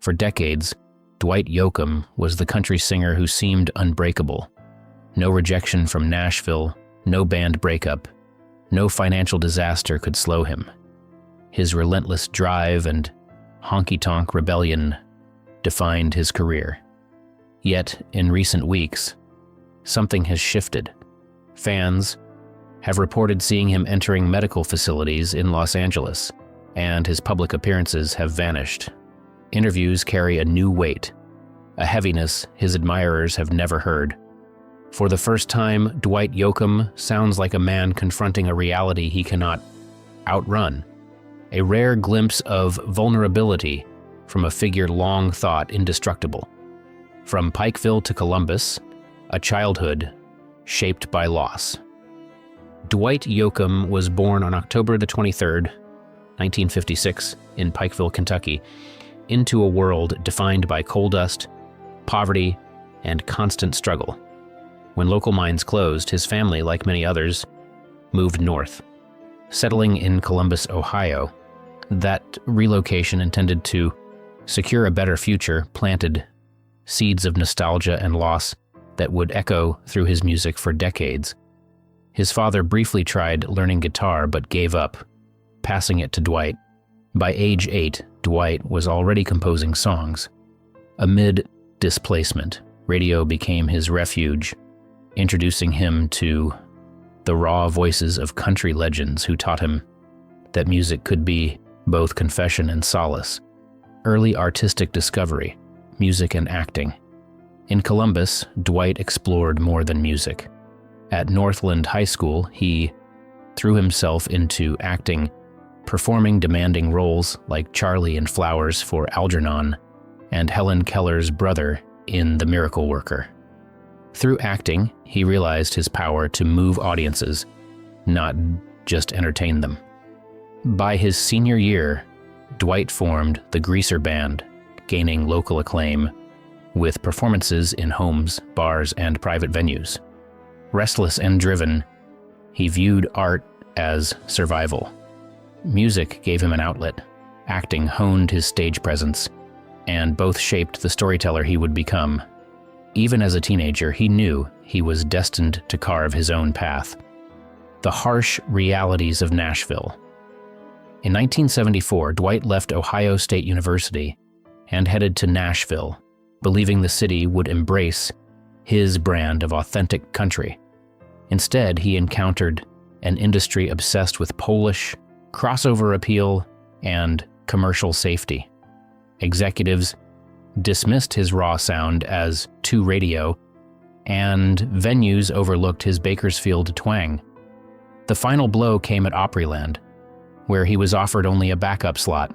For decades, Dwight Yoakam was the country singer who seemed unbreakable. No rejection from Nashville, no band breakup, no financial disaster could slow him. His relentless drive and honky-tonk rebellion defined his career. Yet, in recent weeks, something has shifted. Fans have reported seeing him entering medical facilities in Los Angeles, and his public appearances have vanished. Interviews carry a new weight, a heaviness his admirers have never heard. For the first time, Dwight Yoakam sounds like a man confronting a reality he cannot outrun, a rare glimpse of vulnerability from a figure long thought indestructible. From Pikeville to Columbus, a childhood shaped by loss. Dwight Yoakam was born on October the 23rd, 1956, in Pikeville, Kentucky, into a world defined by coal dust, poverty, and constant struggle. When local mines closed, his family, like many others, moved north. Settling in Columbus, Ohio, that relocation intended to secure a better future planted seeds of nostalgia and loss that would echo through his music for decades. His father briefly tried learning guitar but gave up, passing it to Dwight. By age 8, Dwight was already composing songs. Amid displacement, radio became his refuge, introducing him to the raw voices of country legends who taught him that music could be both confession and solace. Early artistic discovery, music and acting. In Columbus, Dwight explored more than music. At Northland High School, he threw himself into acting, performing demanding roles like Charlie in Flowers for Algernon and Helen Keller's brother in The Miracle Worker. Through acting, he realized his power to move audiences, not just entertain them. By his senior year, Dwight formed the Greaser Band, gaining local acclaim, with performances in homes, bars, and private venues. Restless and driven, he viewed art as survival. Music gave him an outlet, acting honed his stage presence, and both shaped the storyteller he would become. Even as a teenager, he knew he was destined to carve his own path. The harsh realities of Nashville. In 1974, Dwight left Ohio State University and headed to Nashville, believing the city would embrace his brand of authentic country. Instead, he encountered an industry obsessed with Polish, crossover appeal, and commercial safety. Executives dismissed his raw sound as too radio, and venues overlooked his Bakersfield twang. The final blow came at Opryland, where he was offered only a backup slot.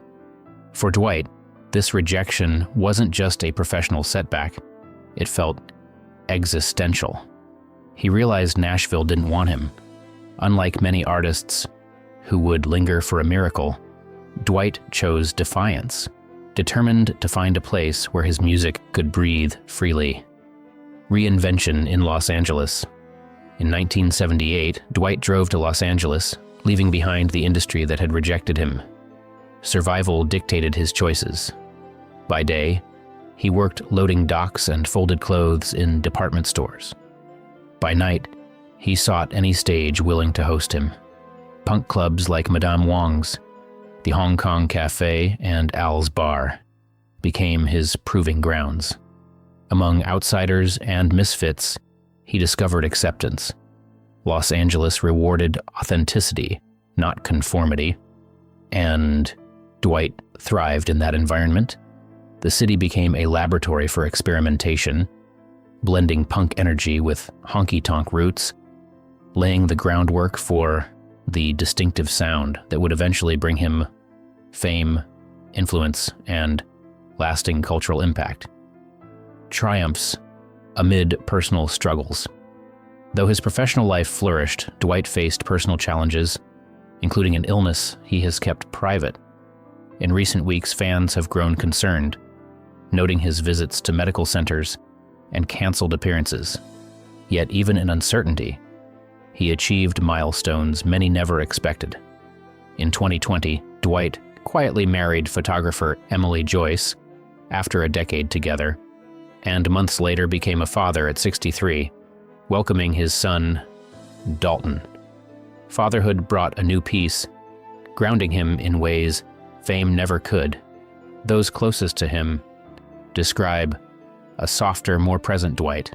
For Dwight, this rejection wasn't just a professional setback, it felt existential. He realized Nashville didn't want him. Unlike many artists who would linger for a miracle, Dwight chose defiance, determined to find a place where his music could breathe freely. Reinvention in Los Angeles. In 1978, Dwight drove to Los Angeles, leaving behind the industry that had rejected him. Survival dictated his choices. By day, he worked loading docks and folded clothes in department stores. By night, he sought any stage willing to host him. Punk clubs like Madame Wong's, the Hong Kong Cafe, and Al's Bar became his proving grounds. Among outsiders and misfits, he discovered acceptance. Los Angeles rewarded authenticity, not conformity, and Dwight thrived in that environment. The city became a laboratory for experimentation, blending punk energy with honky-tonk roots, laying the groundwork for the distinctive sound that would eventually bring him fame, influence, and lasting cultural impact. Triumphs amid personal struggles. Though his professional life flourished, Dwight faced personal challenges, including an illness he has kept private. In recent weeks, fans have grown concerned, noting his visits to medical centers and canceled appearances. Yet even in uncertainty, he achieved milestones many never expected. In 2020, Dwight quietly married photographer Emily Joyce after a decade together, and months later became a father at 63, welcoming his son, Dalton. Fatherhood brought a new peace, grounding him in ways fame never could. Those closest to him describe a softer, more present Dwight,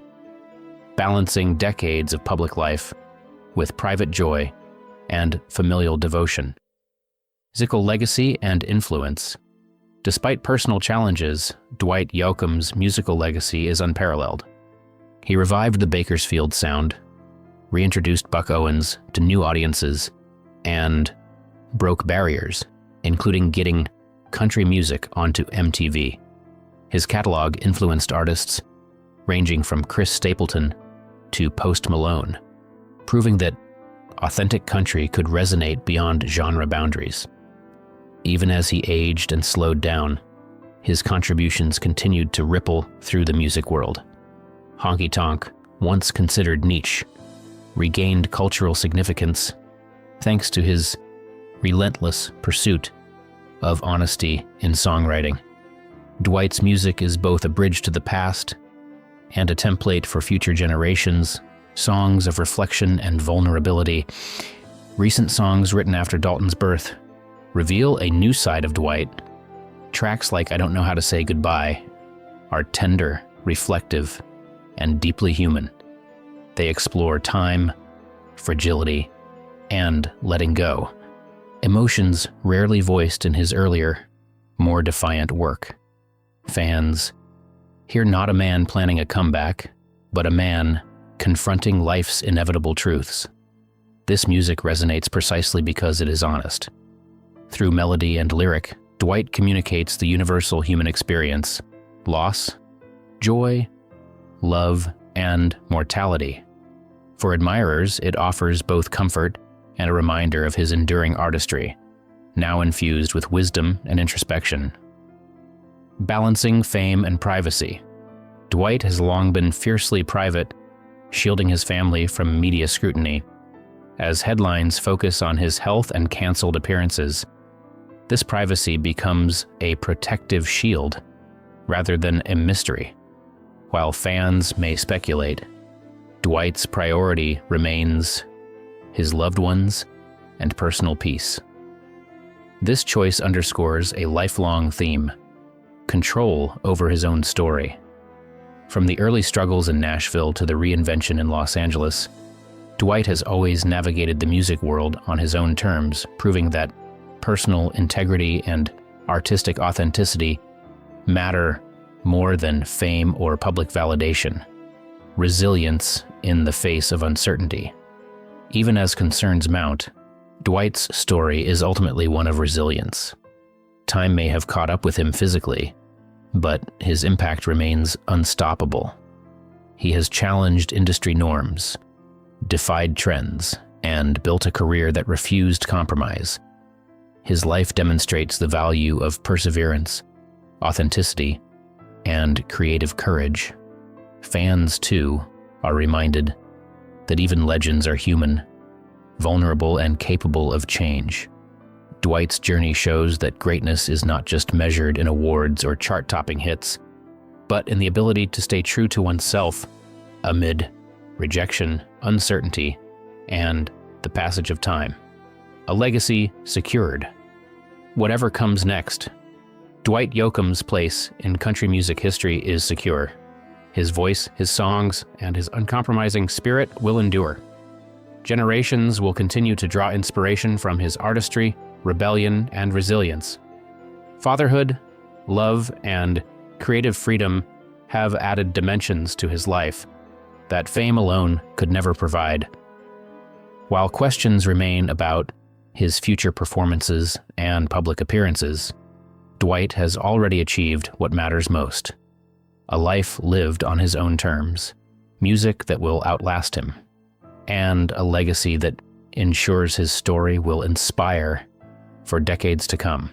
balancing decades of public life with private joy and familial devotion. Musical legacy and influence. Despite personal challenges, Dwight Yoakam's musical legacy is unparalleled. He revived the Bakersfield sound, reintroduced Buck Owens to new audiences, and broke barriers, including getting country music onto MTV. His catalog influenced artists ranging from Chris Stapleton to Post Malone, proving that authentic country could resonate beyond genre boundaries. Even as he aged and slowed down, his contributions continued to ripple through the music world. Honky Tonk, once considered niche, regained cultural significance thanks to his relentless pursuit of honesty in songwriting. Dwight's music is both a bridge to the past and a template for future generations, songs of reflection and vulnerability. Recent songs written after Dalton's birth reveal a new side of Dwight. Tracks like I Don't Know How to Say Goodbye are tender, reflective, and deeply human. They explore time, fragility, and letting go, emotions rarely voiced in his earlier, more defiant work. Fans hear not a man planning a comeback, but a man confronting life's inevitable truths. This music resonates precisely because it is honest. Through melody and lyric, Dwight communicates the universal human experience: loss, joy, love, and mortality. For admirers, it offers both comfort and a reminder of his enduring artistry, now infused with wisdom and introspection. Balancing fame and privacy. Dwight has long been fiercely private, shielding his family from media scrutiny. As headlines focus on his health and canceled appearances, this privacy becomes a protective shield rather than a mystery. While fans may speculate, Dwight's priority remains his loved ones and personal peace. This choice underscores a lifelong theme: control over his own story. From the early struggles in Nashville to the reinvention in Los Angeles, Dwight has always navigated the music world on his own terms, proving that personal integrity and artistic authenticity matter more than fame or public validation. Resilience in the face of uncertainty. Even as concerns mount, Dwight's story is ultimately one of resilience. Time may have caught up with him physically, but his impact remains unstoppable. He has challenged industry norms, defied trends, and built a career that refused compromise. His life demonstrates the value of perseverance, authenticity, and creative courage. Fans, too, are reminded that even legends are human, vulnerable, and capable of change. Dwight's journey shows that greatness is not just measured in awards or chart-topping hits, but in the ability to stay true to oneself amid rejection, uncertainty, and the passage of time. A legacy secured. Whatever comes next, Dwight Yoakam's place in country music history is secure. His voice, his songs, and his uncompromising spirit will endure. Generations will continue to draw inspiration from his artistry, rebellion, and resilience. Fatherhood, love, and creative freedom have added dimensions to his life that fame alone could never provide. While questions remain about his future performances and public appearances, Dwight has already achieved what matters most: a life lived on his own terms, music that will outlast him, and a legacy that ensures his story will inspire for decades to come.